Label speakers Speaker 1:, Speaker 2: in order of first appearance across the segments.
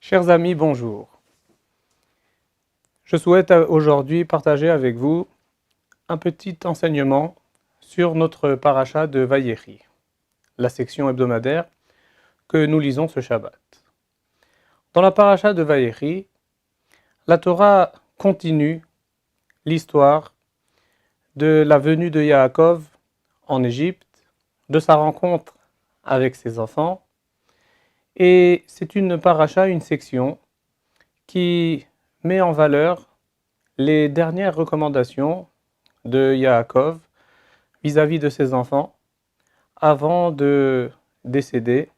Speaker 1: Chers amis, bonjour. Je souhaite aujourd'hui partager avec vous un petit enseignement sur notre paracha de Vayechi, la section hebdomadaire que nous lisons ce Shabbat. Dans la paracha de Vayechi, la Torah continue l'histoire de la venue de Yaakov en Égypte, de sa rencontre avec ses enfants, et c'est une paracha, une section qui met en valeur les dernières recommandations de Yaakov vis-à-vis de ses enfants avant de décéder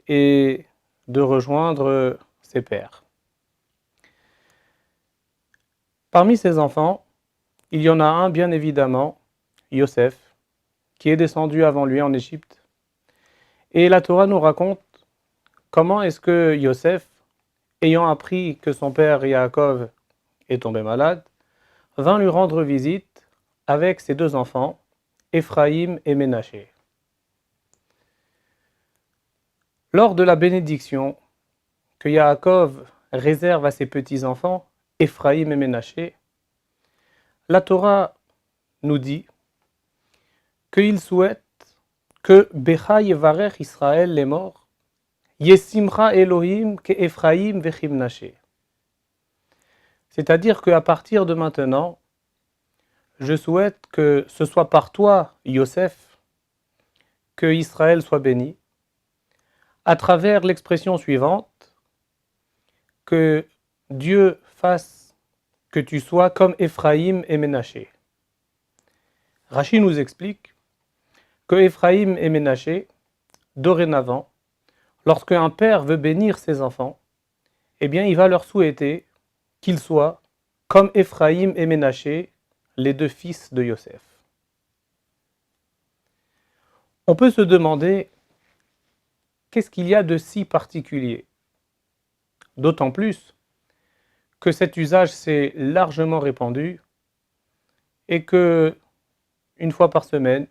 Speaker 1: et de rejoindre ses pères. Parmi ses enfants, il y en a un bien évidemment, Yosef, qui est descendu avant lui en Égypte. Et la Torah nous raconte comment est-ce que Yosef, ayant appris que son père Yaakov est tombé malade, vint lui rendre visite avec ses deux enfants, Ephraïm et Ménaché. Lors de la bénédiction que Yaakov réserve à ses petits-enfants, Ephraïm et Ménaché, la Torah nous dit qu'il souhaite que Becha yevarech Israël les morts, Yesimcha Elohim ke Ephraïm vechim Naché. C'est-à-dire qu'à partir de maintenant, je souhaite que ce soit par toi, Yosef, que Israël soit béni, à travers l'expression suivante, que Dieu fasse que tu sois comme Ephraïm et Ménaché. Rashi nous explique que Ephraïm et Ménaché, dorénavant, lorsque un père veut bénir ses enfants, eh bien il va leur souhaiter qu'ils soient comme Ephraïm et Ménaché, les deux fils de Yosef. On peut se demander qu'est-ce qu'il y a de si particulier, d'autant plus que cet usage s'est largement répandu et que, une fois par semaine,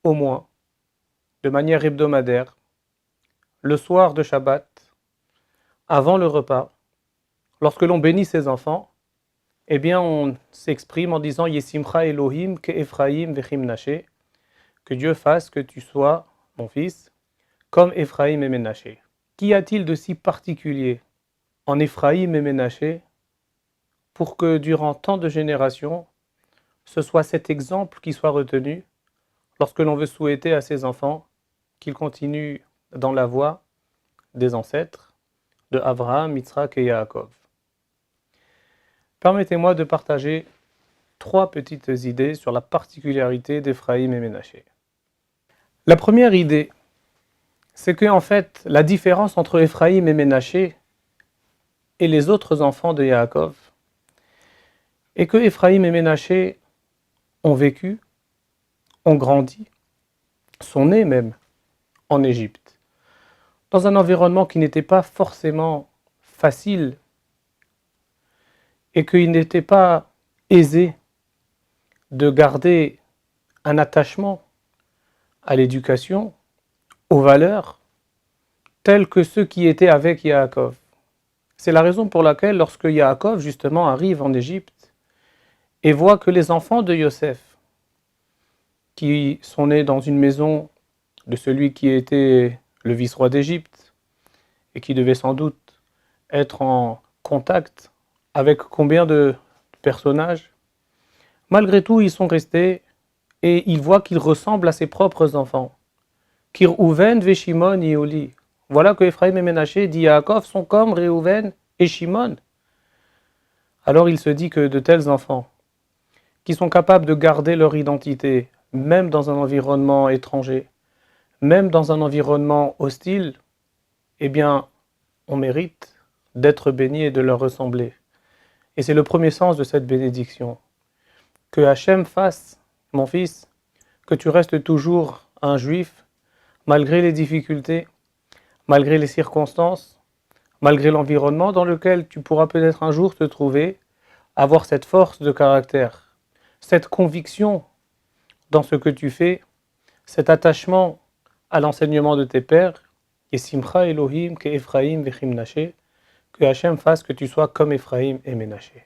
Speaker 1: au moins, de manière hebdomadaire, le soir de Shabbat, avant le repas, lorsque l'on bénit ses enfants, eh bien on s'exprime en disant Yesimcha Elohim ke Ephraïm vechim Naché, que Dieu fasse que tu sois, mon fils, comme Ephraïm et Ménaché. Qu'y a-t-il de si particulier en Ephraïm et Ménaché pour que durant tant de générations, ce soit cet exemple qui soit retenu lorsque l'on veut souhaiter à ses enfants qu'ils continuent dans la voie des ancêtres de Abraham, Yitzhak et Yaakov. Permettez-moi de partager 3 petites idées sur la particularité d'Ephraïm et Ménaché. La première idée, c'est que en fait, la différence entre Ephraïm et Ménaché et les autres enfants de Yaakov est que Ephraïm et Ménaché ont vécu, ont grandi, sont nés même en Égypte, dans un environnement qui n'était pas forcément facile et qu'il n'était pas aisé de garder un attachement à l'éducation, aux valeurs, telles que ceux qui étaient avec Yaakov. C'est la raison pour laquelle lorsque Yaakov justement arrive en Égypte et voit que les enfants de Yosef, qui sont nés dans une maison de celui qui était le vice-roi d'Égypte et qui devait sans doute être en contact avec combien de personnages, malgré tout ils sont restés et il voit qu'il ressemble à ses propres enfants. Kir-Ouven ve Shimon Yéoli. Voilà que Ephraïm et Ménaché, dit Yaakov, sont comme Réhouven et Shimon. Alors il se dit que de tels enfants, qui sont capables de garder leur identité, même dans un environnement étranger, même dans un environnement hostile, eh bien, on mérite d'être béni et de leur ressembler. Et c'est le premier sens de cette bénédiction. Que Hachem fasse, mon fils, que tu restes toujours un juif, malgré les difficultés, malgré les circonstances, malgré l'environnement dans lequel tu pourras peut-être un jour te trouver, avoir cette force de caractère, cette conviction dans ce que tu fais, cet attachement à l'enseignement de tes pères, Yesimcha Elohim ke Ephraim vechim Menaché, que Hachem fasse que tu sois comme Ephraim et Ménaché.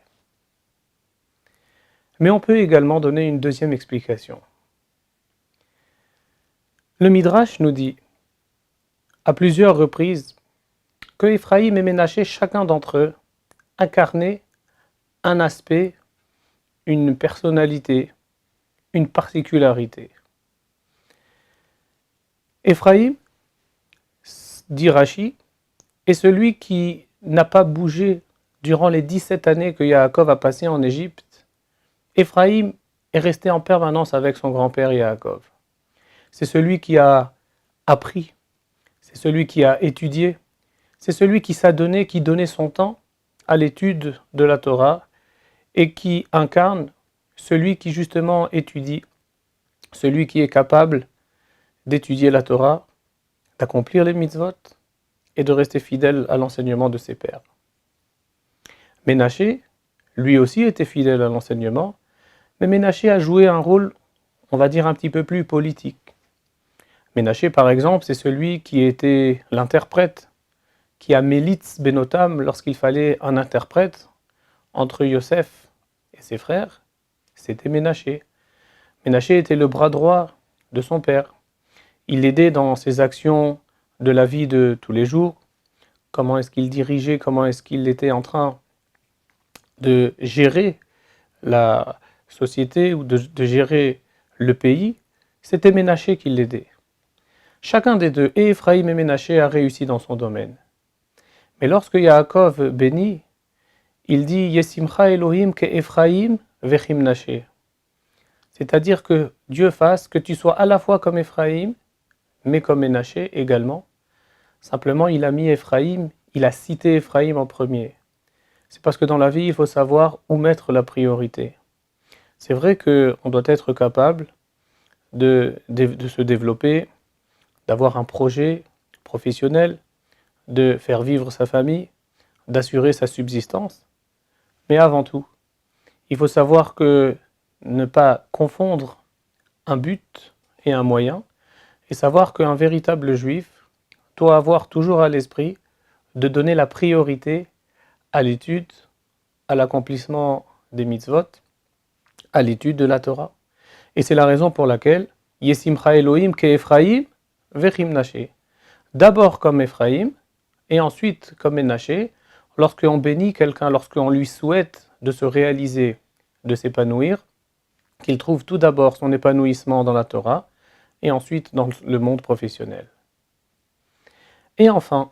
Speaker 1: Mais on peut également donner une deuxième explication. Le Midrash nous dit à plusieurs reprises que Ephraim et Ménaché, chacun d'entre eux, incarnaient un aspect, une personnalité, une particularité. Ephraim, dit Rashi, est celui qui n'a pas bougé durant les 17 années que Yaakov a passées en Égypte. Ephraim est resté en permanence avec son grand-père Yaakov. C'est celui qui a appris, c'est celui qui a étudié, c'est celui qui s'adonnait, qui donnait son temps à l'étude de la Torah et qui incarne celui qui justement étudie, celui qui est capable d'étudier la Torah, d'accomplir les mitzvot et de rester fidèle à l'enseignement de ses pères. Ménaché, lui aussi était fidèle à l'enseignement, mais Ménaché a joué un rôle, on va dire, un petit peu plus politique. Ménaché, par exemple, c'est celui qui était l'interprète, qui a Mélitz Benotam lorsqu'il fallait un interprète entre Yosef et ses frères, c'était Ménaché. Ménaché était le bras droit de son père. Il l'aidait dans ses actions de la vie de tous les jours. Comment est-ce qu'il dirigeait, comment est-ce qu'il était en train de gérer la société ou de gérer le pays. C'était Ménaché qui l'aidait. Chacun des deux, et Ephraim et Ménaché, a réussi dans son domaine. Mais lorsque Yaakov bénit, il dit Yesimcha Elohim ke Ephraim vechim Menaché. C'est-à-dire que Dieu fasse que tu sois à la fois comme Ephraim, mais comme Ménaché également. Simplement, il a mis Ephraim, il a cité Ephraim en premier. C'est parce que dans la vie, il faut savoir où mettre la priorité. C'est vrai qu'on doit être capable de se développer, d'avoir un projet professionnel, de faire vivre sa famille, d'assurer sa subsistance. Mais avant tout, il faut savoir que ne pas confondre un but et un moyen, et savoir qu'un véritable juif doit avoir toujours à l'esprit de donner la priorité à l'étude, à l'accomplissement des mitzvot, à l'étude de la Torah. Et c'est la raison pour laquelle Yesimcha Elohim ke Ephraim vechim Menaché. D'abord comme Ephraim, et ensuite comme Menaché, lorsqu'on bénit quelqu'un, lorsqu'on lui souhaite de se réaliser, de s'épanouir, qu'il trouve tout d'abord son épanouissement dans la Torah, et ensuite dans le monde professionnel. Et enfin,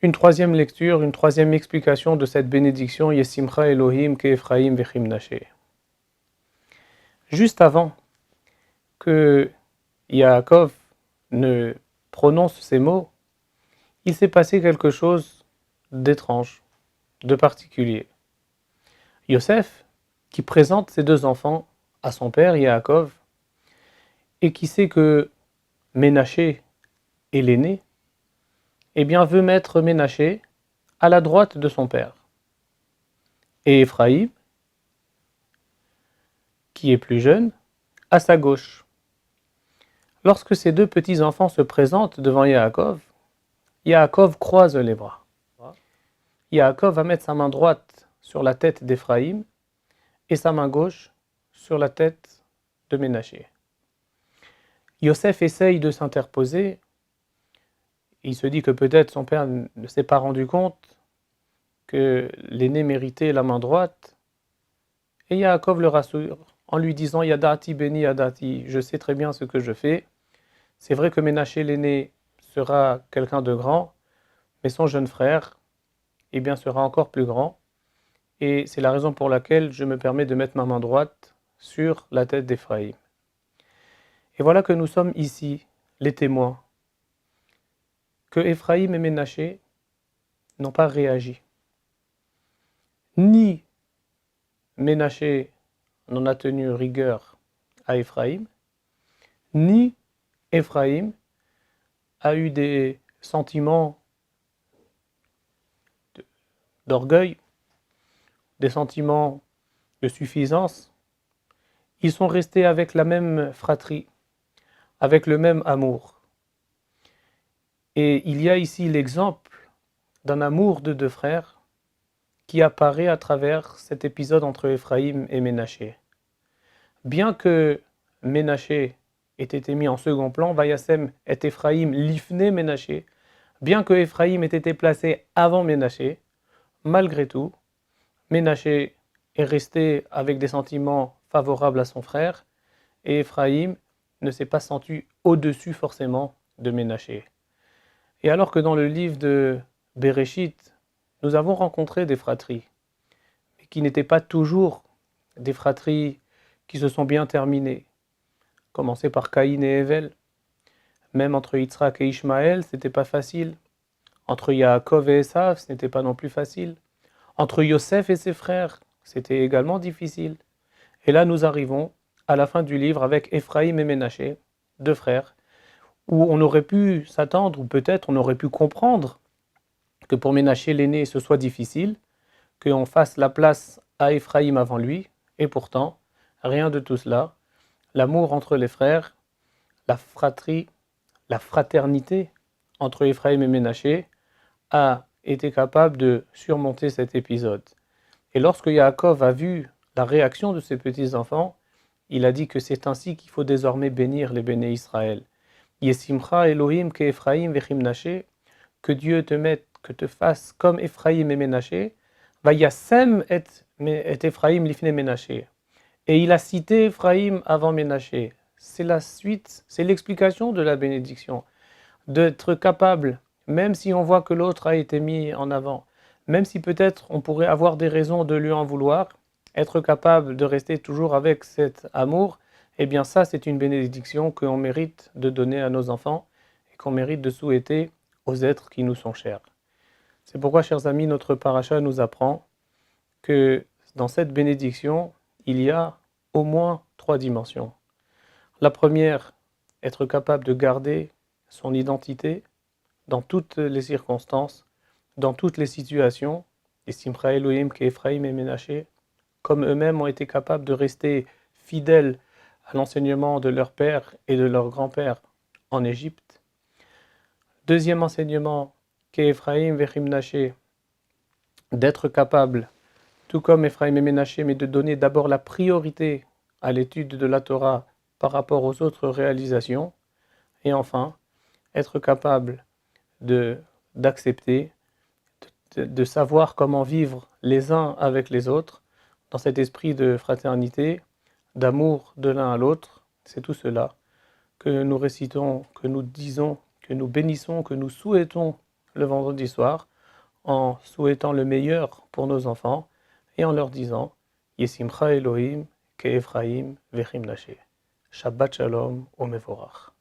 Speaker 1: une troisième lecture, une troisième explication de cette bénédiction Yesimcha Elohim ke Ephraim vechim Menaché. Juste avant que Yaakov ne prononce ces mots, il s'est passé quelque chose d'étrange, de particulier. Yosef, qui présente ses deux enfants à son père Yaakov, et qui sait que Ménaché est l'aîné, eh bien veut mettre Ménaché à la droite de son père. Et Ephraïm, qui est plus jeune, à sa gauche. Lorsque ces deux petits-enfants se présentent devant Yaakov, Yaakov croise les bras. Yaakov va mettre sa main droite sur la tête d'Ephraïm et sa main gauche sur la tête de Ménaché. Yosef essaye de s'interposer. Il se dit que peut-être son père ne s'est pas rendu compte que l'aîné méritait la main droite. Et Yaakov le rassure en lui disant Yadati béni Yadati, je sais très bien ce que je fais. C'est vrai que Ménaché l'aîné sera quelqu'un de grand, mais son jeune frère, eh bien, sera encore plus grand. Et c'est la raison pour laquelle je me permets de mettre ma main droite sur la tête d'Ephraïm. Et voilà que nous sommes ici, les témoins, que Ephraïm et Ménaché n'ont pas réagi. Ni Ménaché n'en a tenu rigueur à Ephraïm, ni Ephraïm a eu des sentiments d'orgueil, des sentiments de suffisance. Ils sont restés avec la même fratrie, avec le même amour. Et il y a ici l'exemple d'un amour de deux frères qui apparaît à travers cet épisode entre Éphraïm et Ménaché. Bien que Ménaché ait été mis en second plan, Vayasem et Éphraïm lifné Ménaché, bien que Éphraïm ait été placé avant Ménaché, malgré tout, Ménaché est resté avec des sentiments favorables à son frère, et Éphraïm ne s'est pas senti au-dessus forcément de Ménaché. Et alors que dans le livre de Béréchit, nous avons rencontré des fratries, mais qui n'étaient pas toujours des fratries qui se sont bien terminées. Commencer par Caïn et Ével, même entre Yitzhak et Ishmaël, c'était pas facile. Entre Yaakov et Esav, ce n'était pas non plus facile. Entre Yosef et ses frères, c'était également difficile. Et là, nous arrivons à la fin du livre avec Éphraïm et Ménaché, deux frères, où on aurait pu s'attendre, ou peut-être on aurait pu comprendre que pour Ménaché l'aîné ce soit difficile, qu'on fasse la place à Éphraïm avant lui, et pourtant, rien de tout cela. L'amour entre les frères, la fratrie, la fraternité entre Éphraïm et Ménaché a été capable de surmonter cet épisode. Et lorsque Yaakov a vu la réaction de ses petits-enfants, il a dit que c'est ainsi qu'il faut désormais bénir les béné Israël. Yesimcha Elohim ke Ephraim vechim Naché, que Dieu te mette, que te fasse comme Ephraim et Ménaché, Vayasem et Ephraim lifne Ménaché. Et il a cité Ephraim avant Ménaché. C'est la suite, c'est l'explication de la bénédiction. D'être capable, même si on voit que l'autre a été mis en avant, même si peut-être on pourrait avoir des raisons de lui en vouloir, être capable de rester toujours avec cet amour, eh bien ça c'est une bénédiction qu'on mérite de donner à nos enfants et qu'on mérite de souhaiter aux êtres qui nous sont chers. C'est pourquoi, chers amis, notre paracha nous apprend que dans cette bénédiction, il y a au moins 3 dimensions. La première, être capable de garder son identité dans toutes les circonstances, dans toutes les situations, les Simcha Elohim, Ephraim et Ménaché, comme eux-mêmes ont été capables de rester fidèles à l'enseignement de leur père et de leur grand-père en Égypte. Deuxième enseignement, Ephraim vechim Naché, d'être capable, tout comme Ephraim et Ménaché, mais de donner d'abord la priorité à l'étude de la Torah par rapport aux autres réalisations. Et enfin, être capable d'accepter, de savoir comment vivre les uns avec les autres, dans cet esprit de fraternité, d'amour de l'un à l'autre. C'est tout cela que nous récitons, que nous disons, que nous bénissons, que nous souhaitons le vendredi soir, en souhaitant le meilleur pour nos enfants et en leur disant Yesimcha Elohim ke Ephraim vechim Naché. Shabbat Shalom Umevorach.